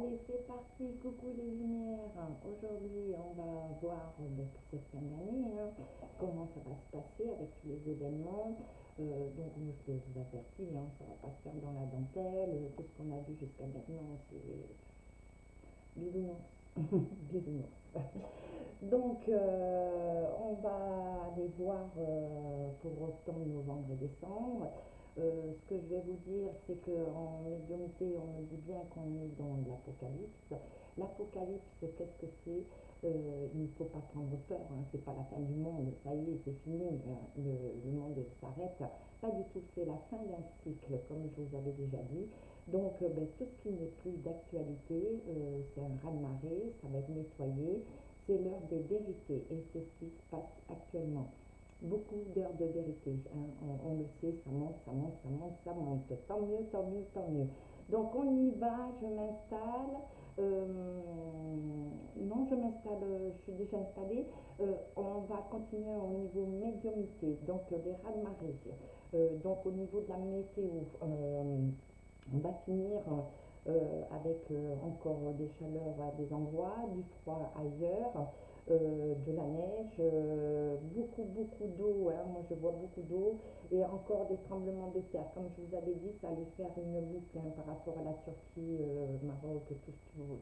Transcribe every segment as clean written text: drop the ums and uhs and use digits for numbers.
Allez, c'est parti, coucou les lumières. Aujourd'hui, on va voir pour cette fin d'année comment ça va se passer avec tous les événements. Donc, moi, je vous avertis, ça va pas se faire dans la dentelle. Tout ce qu'on a vu jusqu'à maintenant, c'est bisounours. Bisounours. Donc, on va aller voir pour octobre, novembre et décembre. Ce que je vais vous dire, c'est qu'en médiumnité, on me dit bien qu'on est dans l'apocalypse. L'apocalypse, qu'est-ce que c'est? Il ne faut pas prendre peur, c'est pas la fin du monde, ça y est, c'est fini, le monde s'arrête. Pas du tout, c'est la fin d'un cycle, comme je vous avais déjà dit. Donc, tout ce qui n'est plus d'actualité, c'est un raz-de-marée, ça va être nettoyé. C'est l'heure des vérités et c'est ce qui se passe actuellement. Beaucoup d'heures de vérité, on le sait, ça monte, ça monte, ça monte, ça monte. Tant mieux, tant mieux, tant mieux. Donc on y va, je m'installe. Euh, non, je m'installe, je suis déjà installée. On va continuer au niveau médiumnité, donc les raz-de-marée. Donc au niveau de la météo, on va finir avec encore des chaleurs à des endroits, du froid ailleurs, de la neige, beaucoup, beaucoup d'eau. Moi, je vois beaucoup d'eau et encore des tremblements de terre. Comme je vous avais dit, ça allait faire une boucle par rapport à la Turquie, Maroc,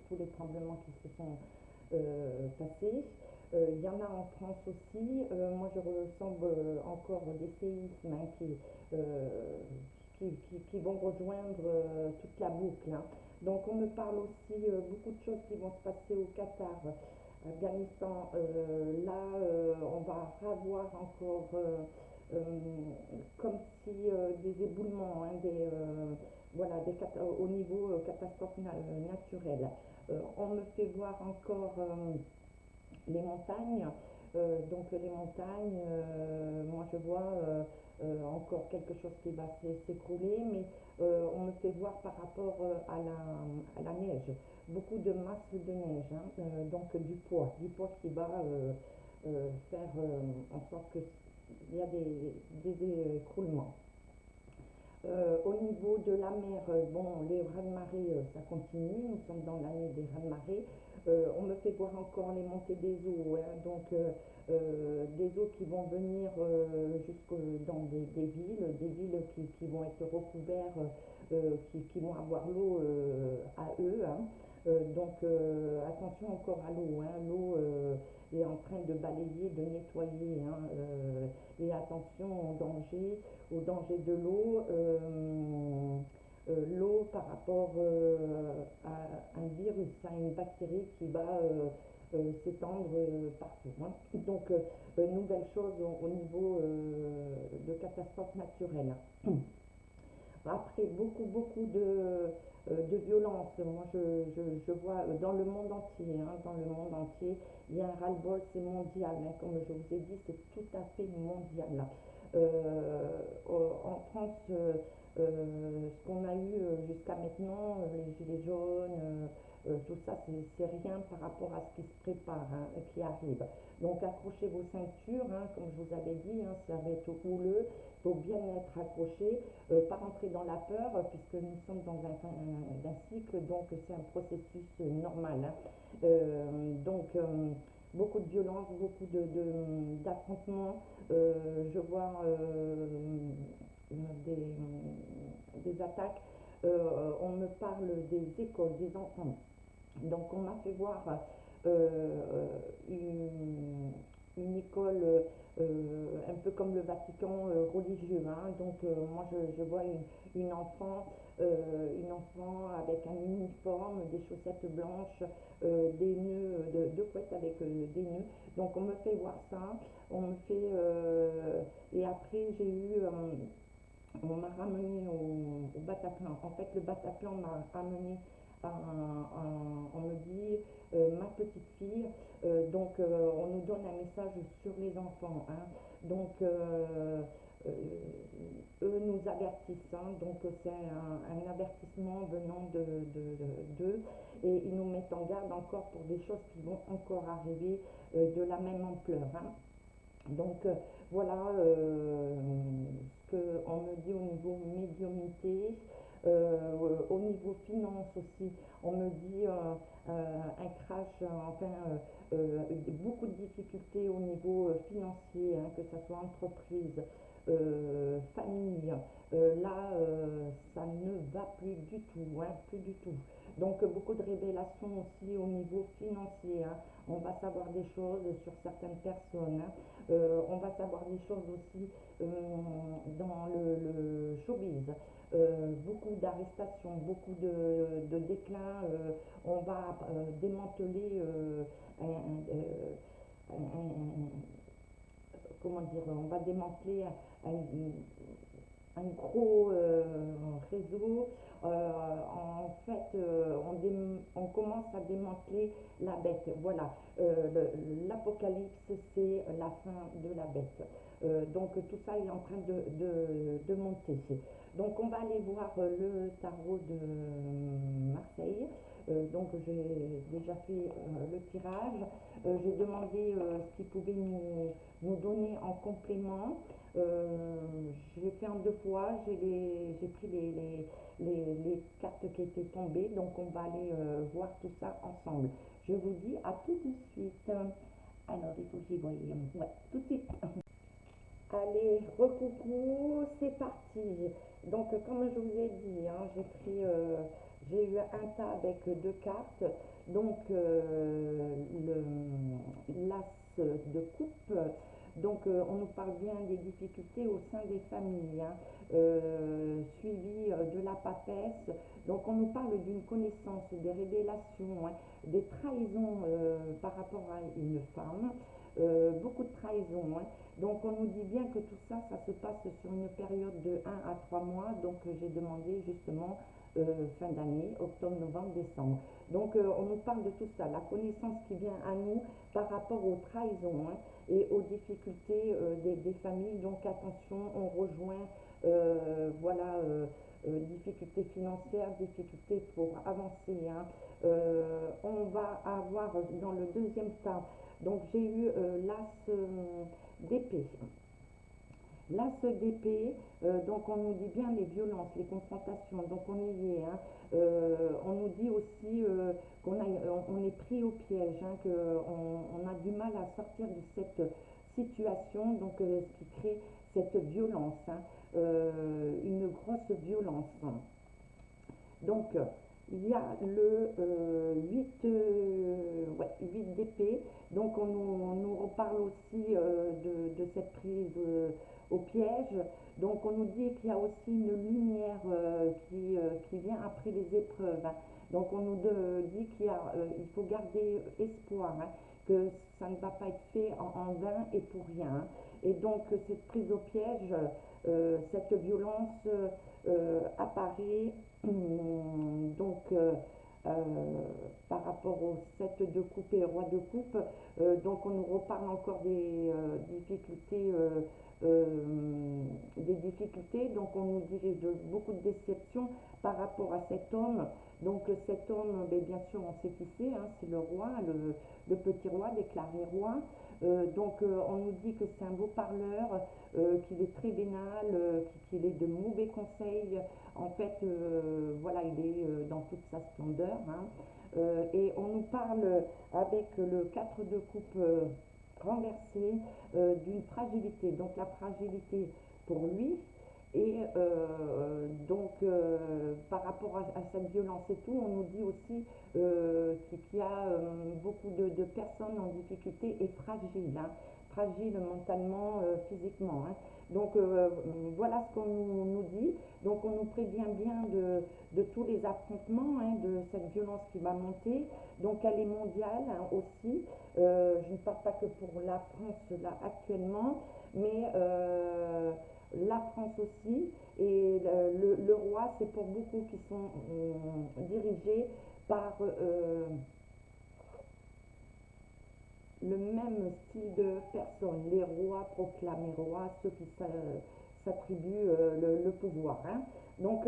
tous les tremblements qui se sont passés. Il y en a en France aussi. Moi, je ressens encore des séismes qui vont rejoindre toute la boucle. Donc, on me parle aussi beaucoup de choses qui vont se passer au Qatar, Afghanistan. Là, on va revoir encore euh, comme si des éboulements, voilà, au niveau catastrophe naturelle. On me fait voir encore les montagnes. Donc les montagnes, moi je vois encore quelque chose qui va s'écrouler, mais on me fait voir par rapport à la neige, beaucoup de masse de neige, donc du poids qui va faire en sorte qu'il y a des écroulements. Au niveau de la mer, bon, les raz-de-marée, ça continue. Nous sommes dans l'année des raz-de-marée. On me fait voir encore les montées des eaux, donc des eaux qui vont venir jusque dans des villes qui vont être recouvertes, qui vont avoir l'eau à eux. Donc attention encore à l'eau. L'eau est en train de balayer, de nettoyer. Et attention au danger de l'eau. L'eau par rapport à un virus, à une bactérie qui va s'étendre partout. Donc, nouvelle chose au niveau de catastrophes naturelles. Après, beaucoup de violence. Moi, je vois dans le monde entier, dans le monde entier, il y a un ras-le-bol, c'est mondial. Comme je vous ai dit, c'est tout à fait mondial. En France, ce qu'on a eu jusqu'à maintenant, les gilets jaunes, tout ça, c'est rien par rapport à ce qui se prépare, qui arrive. Donc accrochez vos ceintures, comme je vous avais dit, ça va être houleux, il faut bien être accroché, pas rentrer dans la peur, puisque nous sommes dans un cycle, donc c'est un processus normal. Donc beaucoup de violence, beaucoup d'affrontements. Je vois des attaques. On me parle des écoles, des enfants. Donc on m'a fait voir une école un peu comme le Vatican religieux. Donc moi je vois une enfant avec un uniforme, des chaussettes blanches, des nœuds, deux couettes avec des nœuds. Donc on me fait voir ça, on me fait et après j'ai eu on m'a ramené au Bataclan. En fait, le Bataclan m'a ramené on me dit ma petite fille. Donc, on nous donne un message sur les enfants. Donc, euh, eux nous avertissent. Donc, c'est un avertissement venant d'eux. Et ils nous mettent en garde encore pour des choses qui vont encore arriver de la même ampleur. Donc voilà ce qu'on me dit au niveau médiumnité. Au niveau finance aussi, on me dit un crash, enfin beaucoup de difficultés au niveau financier, hein, que ce soit entreprise, famille. Là, ça ne va plus du tout, hein, plus du tout. Donc beaucoup de révélations aussi au niveau financier, hein. On va savoir des choses sur certaines personnes, hein. On va savoir des choses aussi dans le showbiz. Beaucoup d'arrestations, beaucoup de déclins. On va démanteler un- un- comment dire, on va démanteler un gros réseau. En fait, on commence à démanteler la bête. Voilà, l'apocalypse, c'est la fin de la bête. Donc tout ça est en train de monter. Donc on va aller voir le tarot de Marseille. Donc j'ai déjà fait le tirage. J'ai demandé ce qu'ils pouvaient nous donner en complément. J'ai fait en deux fois, j'ai pris les cartes qui étaient tombées, donc on va aller voir tout ça ensemble. Je vous dis à tout de suite. Alors, il faut que j'y voie. Ouais, tout de suite. Allez, recoucou, c'est parti. Donc, comme je vous ai dit, hein, j'ai eu un tas avec deux cartes. Donc, l'as de coupe. Donc, on nous parle bien des difficultés au sein des familles, hein, suivi de la papesse. Donc, on nous parle d'une connaissance, des révélations, hein, des trahisons par rapport à une femme. Beaucoup de trahisons, hein. Donc on nous dit bien que tout ça, ça se passe sur une période de 1 à 3 mois. Donc j'ai demandé justement fin d'année, octobre, novembre, décembre. Donc on nous parle de tout ça, la connaissance qui vient à nous par rapport aux trahisons, hein, et aux difficultés des familles. Donc attention, on rejoint, voilà, difficultés financières, difficultés pour avancer, hein. On va avoir dans le deuxième tas, donc j'ai eu l'as d'épée. L'as d'épée, donc on nous dit bien les violences, les confrontations, donc on y est, hein. On nous dit aussi on est pris au piège, hein, qu'on a du mal à sortir de cette situation, donc ce qui crée cette violence, hein, une grosse violence. Donc, il y a le 8, ouais, 8 d'épée. Donc, on nous reparle aussi de cette prise au piège. Donc, on nous dit qu'il y a aussi une lumière qui vient après les épreuves, hein. Donc, on nous dit il faut garder espoir, hein, que ça ne va pas être fait en vain et pour rien, hein. Et donc, cette prise au piège, cette violence apparaît donc euh, par rapport au 7 de coupe et roi de coupe. Donc on nous reparle encore des difficultés. Donc on nous dit de beaucoup de déceptions par rapport à cet homme. Donc cet homme, ben, bien sûr on sait qui c'est, hein, c'est le roi, le petit roi déclaré roi. Donc on nous dit que c'est un beau parleur, qu'il est très vénal, qu'il est de mauvais conseils. En fait, voilà, il est dans toute sa splendeur, hein. Et on nous parle avec le 4 de coupe renversé d'une fragilité. Donc la fragilité pour lui. Et donc, par rapport à cette violence et tout, on nous dit aussi qu'il y a beaucoup de personnes en difficulté et fragiles, hein, fragiles mentalement, physiquement, hein. Donc, voilà ce qu'on nous dit. Donc, on nous prévient bien de tous les affrontements, hein, de cette violence qui va monter. Donc, elle est mondiale, hein, aussi. Je ne parle pas que pour la France, là, actuellement, mais la France aussi, et le roi, c'est pour beaucoup qui sont dirigés par le même style de personnes, les rois proclamés rois, ceux qui s'attribuent le pouvoir, hein. Donc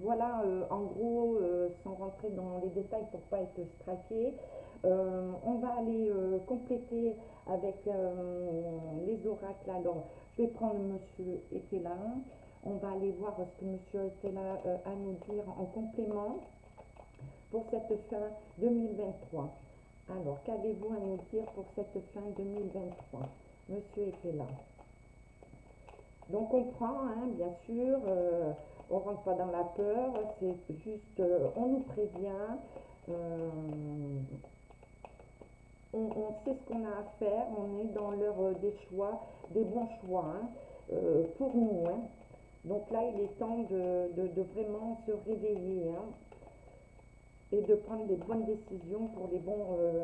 voilà, en gros, sans rentrer dans les détails pour ne pas être straqué, on va aller compléter avec les oracles. Alors, je vais prendre Monsieur Etela. On va aller voir ce que monsieur était là à nous dire en complément pour cette fin 2023. Alors, qu'avez-vous à nous dire pour cette fin 2023? Monsieur était là. Donc, on prend, hein, bien sûr, on rentre pas dans la peur, c'est juste, on nous prévient, euh, on sait ce qu'on a à faire, on est dans l'heure des choix, des bons choix, hein, pour nous, hein. Donc là, il est temps de vraiment se réveiller, hein, et de prendre les bonnes décisions pour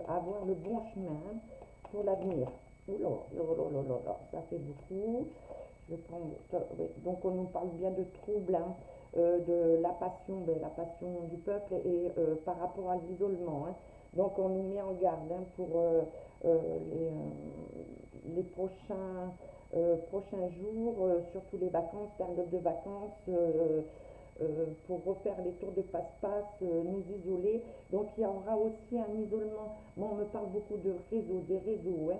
avoir le bon chemin, hein, pour l'avenir. Oula, ça fait beaucoup. Je vais prendre, oui. Donc on nous parle bien de troubles, hein, de la passion du peuple et par rapport à l'isolement, hein. Donc on nous met en garde, hein, pour les prochains jours, surtout les vacances, période de vacances, pour refaire les tours de passe-passe, nous isoler. Donc il y aura aussi un isolement. Moi, on me parle beaucoup de réseaux, des réseaux, hein.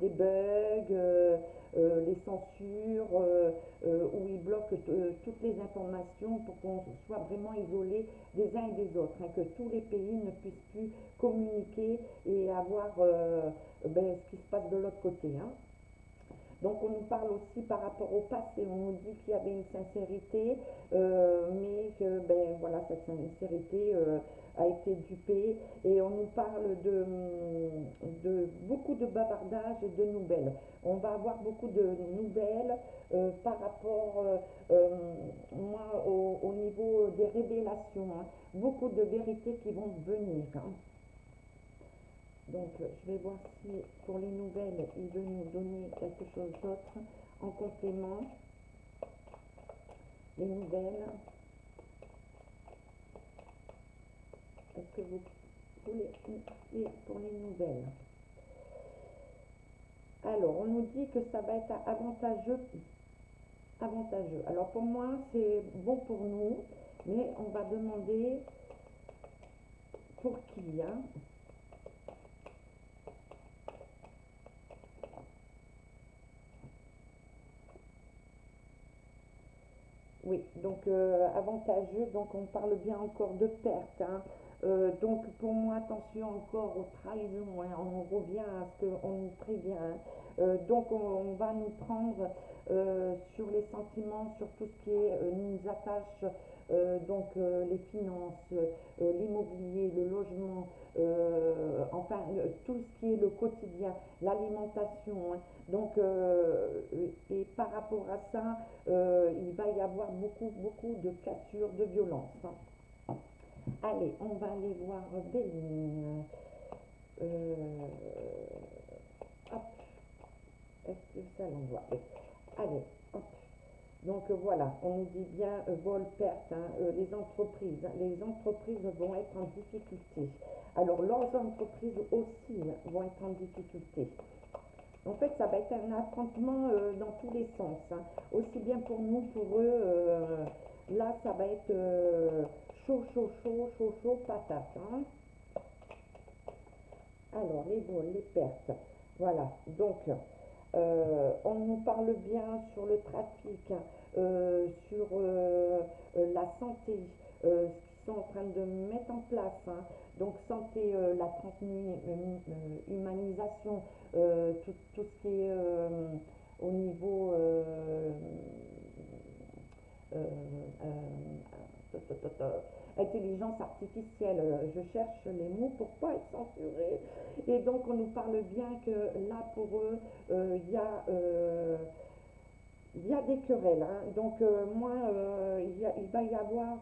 Des bugs, les censures, où ils bloquent toutes les informations pour qu'on soit vraiment isolés des uns et des autres, hein, que tous les pays ne puissent plus communiquer et avoir ce qui se passe de l'autre côté, hein. Donc on nous parle aussi par rapport au passé, on nous dit qu'il y avait une sincérité, mais que voilà, cette sincérité a été dupée, et on nous parle de beaucoup de bavardage et de nouvelles. On va avoir beaucoup de nouvelles par rapport, moi, au niveau des révélations, hein. Beaucoup de vérités qui vont venir, hein. Donc, je vais voir si pour les nouvelles, il veut nous donner quelque chose d'autre en complément. Les nouvelles. Est-ce que vous voulez pour les nouvelles? Alors, on nous dit que ça va être avantageux. Avantageux. Alors, pour moi, c'est bon pour nous, mais on va demander pour qui, hein? Oui, donc avantageux, donc on parle bien encore de perte, hein. Donc pour moi, attention encore aux trahisons, hein. On revient à ce qu'on nous prévient, hein. Donc on va nous prendre sur les sentiments, sur tout ce qui nous attache, les finances, l'immobilier, le logement, enfin tout ce qui est le quotidien, l'alimentation, hein. Donc, et par rapport à ça, il va y avoir beaucoup de cassures, de violence, hein. Allez, on va aller voir Béline. Hop, est-ce que ça l'envoie? Oui. Allez, hop. Donc voilà, on nous dit bien vol, perte, hein, les entreprises vont être en difficulté. Alors leurs entreprises aussi, hein, vont être en difficulté. En fait, ça va être un affrontement dans tous les sens, hein. Aussi bien pour nous, pour eux. Là, ça va être chaud, patate, hein. Alors, les vols, les pertes. Voilà. Donc, on nous parle bien sur le trafic, hein, sur la santé, ce qu'ils sont en train de mettre en place, hein. Donc, santé, la transhumanisation, tout ce qui est au niveau euh, intelligence artificielle, je cherche les mots pour pas être censurée. Et donc on nous parle bien que là pour eux, il y a des querelles, hein. Donc moi, il va y avoir,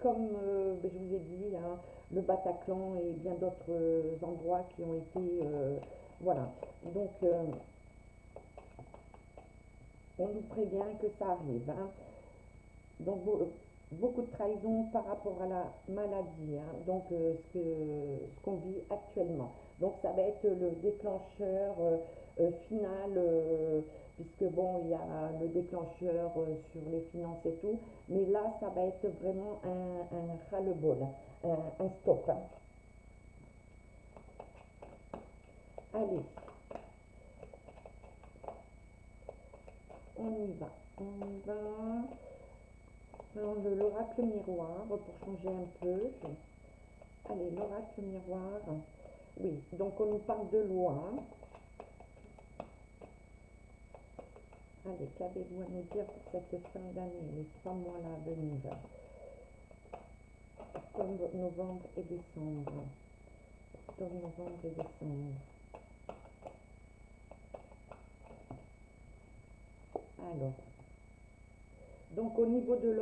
comme je vous ai dit, hein, le Bataclan et bien d'autres endroits qui ont été, voilà. Donc on nous prévient que ça arrive, hein. Donc beaucoup de trahison par rapport à la maladie, hein. Donc ce qu'on vit actuellement. Donc ça va être le déclencheur final, puisque bon, il y a le déclencheur sur les finances et tout, mais là ça va être vraiment un ras-le-bol, un stop, hein. Allez, on y va. On y va. Alors, l'oracle miroir pour changer un peu. Allez, l'oracle miroir. Oui, donc on nous parle de loi. Allez, qu'avez-vous à nous dire pour cette fin d'année, les 3 mois là à venir? Octobre, novembre et décembre. Octobre, novembre et décembre. Alors, donc au niveau des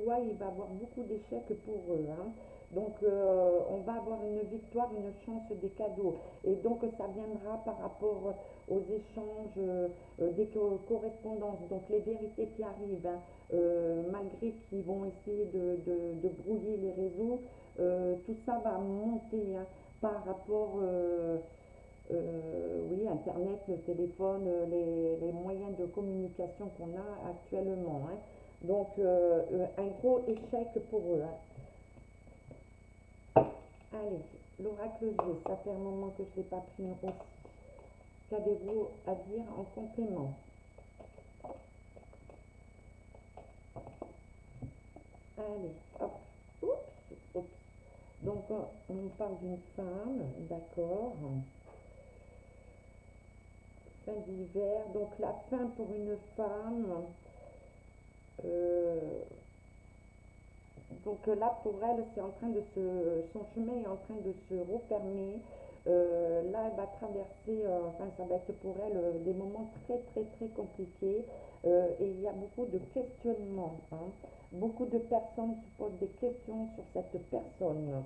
lois, il va y avoir beaucoup d'échecs pour eux, hein. Donc on va avoir une victoire, une chance des cadeaux. Et donc ça viendra par rapport aux échanges, des correspondances. Donc les vérités qui arrivent, hein, malgré qu'ils vont essayer de brouiller les réseaux, tout ça va monter, hein, par rapport, oui, Internet, le téléphone, les moyens de communication qu'on a actuellement, hein. Donc, un gros échec pour eux, hein. Allez, l'oracle G, ça fait un moment que je ne l'ai pas pris aussi. Qu'avez-vous à dire en complément? Allez, hop, oups, oups. Donc, on parle d'une femme, d'accord. Fin d'hiver, donc la fin pour une femme. euh, Donc là, pour elle, c'est en train de son chemin est en train de se refermer. Là, elle va traverser, enfin, ça va être pour elle des moments très, très, très compliqués. Et il y a beaucoup de questionnements, hein. Beaucoup de personnes se posent des questions sur cette personne.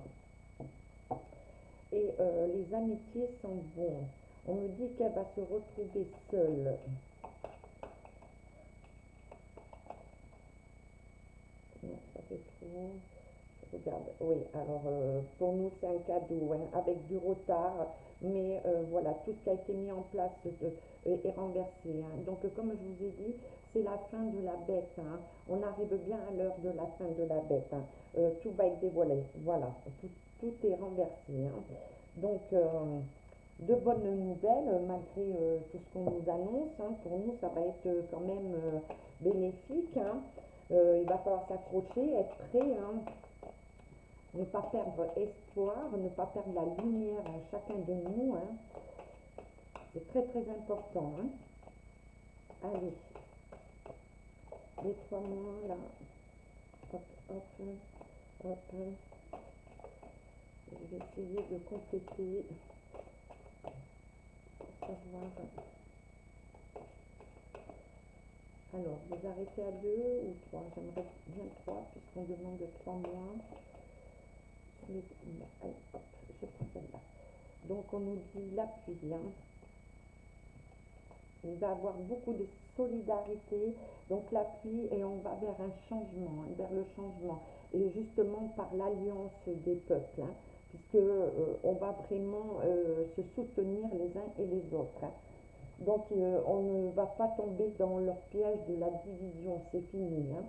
Et les amitiés s'en vont. On me dit qu'elle va se retrouver seule. Non, ça fait trop. Regarde, oui, alors pour nous c'est un cadeau, hein, avec du retard, mais voilà, tout ce qui a été mis en place est renversé, hein. Donc comme je vous ai dit, c'est la fin de la bête, hein. On arrive bien à l'heure de la fin de la bête, hein. Tout va être dévoilé, voilà, tout est renversé, hein. Donc de bonnes nouvelles, malgré tout ce qu'on nous annonce, hein. Pour nous ça va être quand même bénéfique, hein. Il va falloir s'accrocher, être prêt, hein. Ne pas perdre espoir, ne pas perdre la lumière à chacun de nous, hein. C'est très très important, hein. Allez, les 3 mois là, hop, hop, hop. Je vais essayer de compléter pour savoir. Alors, vous arrêtez à 2 ou 3? J'aimerais bien 3 puisqu'on demande 3 mois. Allez, hop, je prends celle-là. Donc on nous dit l'appui, hein. Il va y avoir beaucoup de solidarité, donc l'appui, et on va vers un changement, hein, vers le changement, et justement par l'alliance des peuples, hein, puisque on va vraiment se soutenir les uns et les autres, hein. Donc on ne va pas tomber dans leur piège de la division, c'est fini, hein.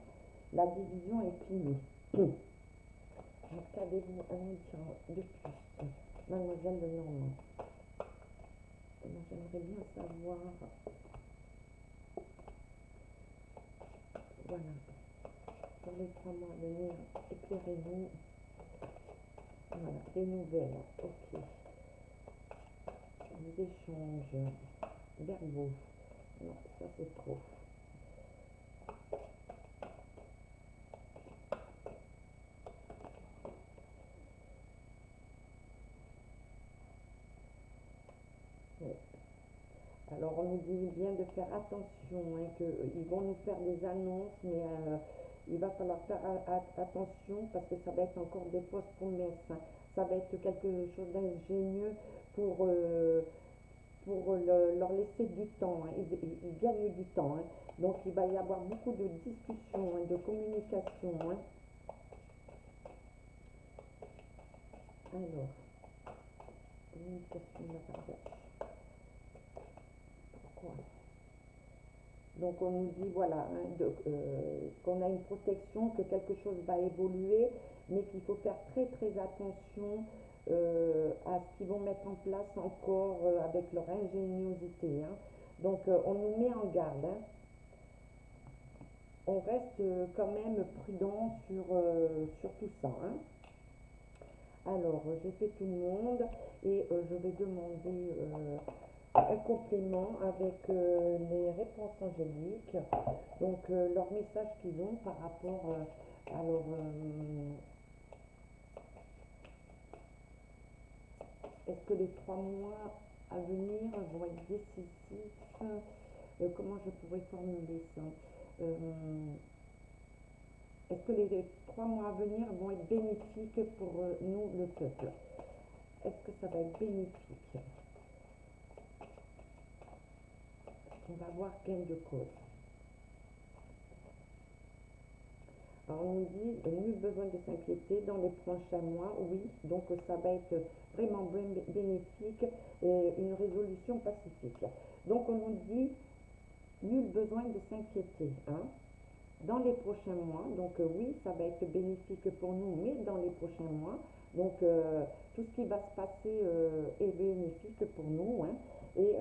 La division est finie. Qu'avez-vous à nous dire de plus, mademoiselle de Normand? Moi, j'aimerais bien savoir, voilà, pour les 3 mois à venir, éclairez-nous, voilà, des nouvelles, ok, des échanges verbaux, non, ça c'est trop. Ouais. Alors on nous dit bien de faire attention, hein, qu'ils vont nous faire des annonces, mais il va falloir faire attention parce que ça va être encore des fausses promesses, hein. Ça va être quelque chose d'ingénieux pour, leur laisser du temps, hein. Ils gagnent du temps, hein. Donc il va y avoir beaucoup de discussions, hein, de communication, hein. Alors, communication de partage. Pourquoi? Donc on nous dit voilà, hein, qu'on a une protection, que quelque chose va évoluer, mais qu'il faut faire très très attention à ce qu'ils vont mettre en place encore avec leur ingéniosité, hein. Donc on nous met en garde, hein. on reste quand même prudent sur tout ça, hein. Alors, j'ai fait tout le monde et je vais demander un complément avec les réponses angéliques. Donc, leur message qu'ils ont par rapport, alors, est-ce que les 3 mois à venir vont être décisifs? Comment je pourrais formuler ça? Est-ce que les 3 mois à venir vont être bénéfiques pour nous, le peuple? Est-ce que ça va être bénéfique? On va voir gain de cause. Alors on nous dit, nul besoin de s'inquiéter dans les prochains mois, oui, donc ça va être vraiment bénéfique et une résolution pacifique. Donc on nous dit, nul besoin de s'inquiéter, hein, dans les prochains mois. Donc oui, ça va être bénéfique pour nous, mais dans les prochains mois. Donc tout ce qui va se passer est bénéfique pour nous, hein, et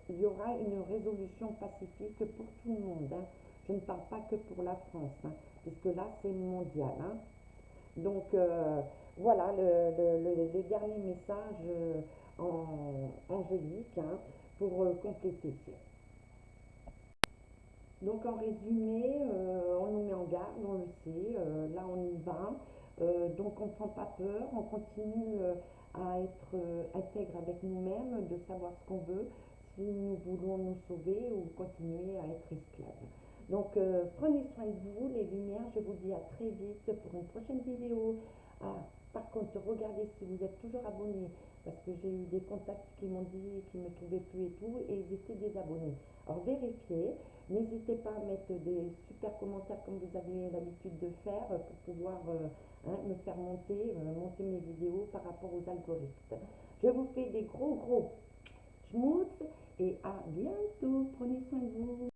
il y aura une résolution pacifique pour tout le monde, hein. Je ne parle pas que pour la France, hein, puisque là c'est mondial, hein. Donc voilà les derniers messages angéliques, hein, pour compléter. Donc en résumé, on nous met en garde, on le sait, là on y va. Donc on ne prend pas peur, on continue à être intègre avec nous-mêmes, de savoir ce qu'on veut, si nous voulons nous sauver ou continuer à être esclaves. Donc prenez soin de vous, les lumières, je vous dis à très vite pour une prochaine vidéo. Ah, par contre, regardez si vous êtes toujours abonné, parce que j'ai eu des contacts qui m'ont dit qu'ils ne me trouvaient plus et tout, et ils étaient désabonnés. Alors vérifiez, n'hésitez pas à mettre des super commentaires comme vous avez l'habitude de faire pour pouvoir me faire monter mes vidéos par rapport aux algorithmes. Je vous fais des gros schmoots et à bientôt. Prenez soin de vous.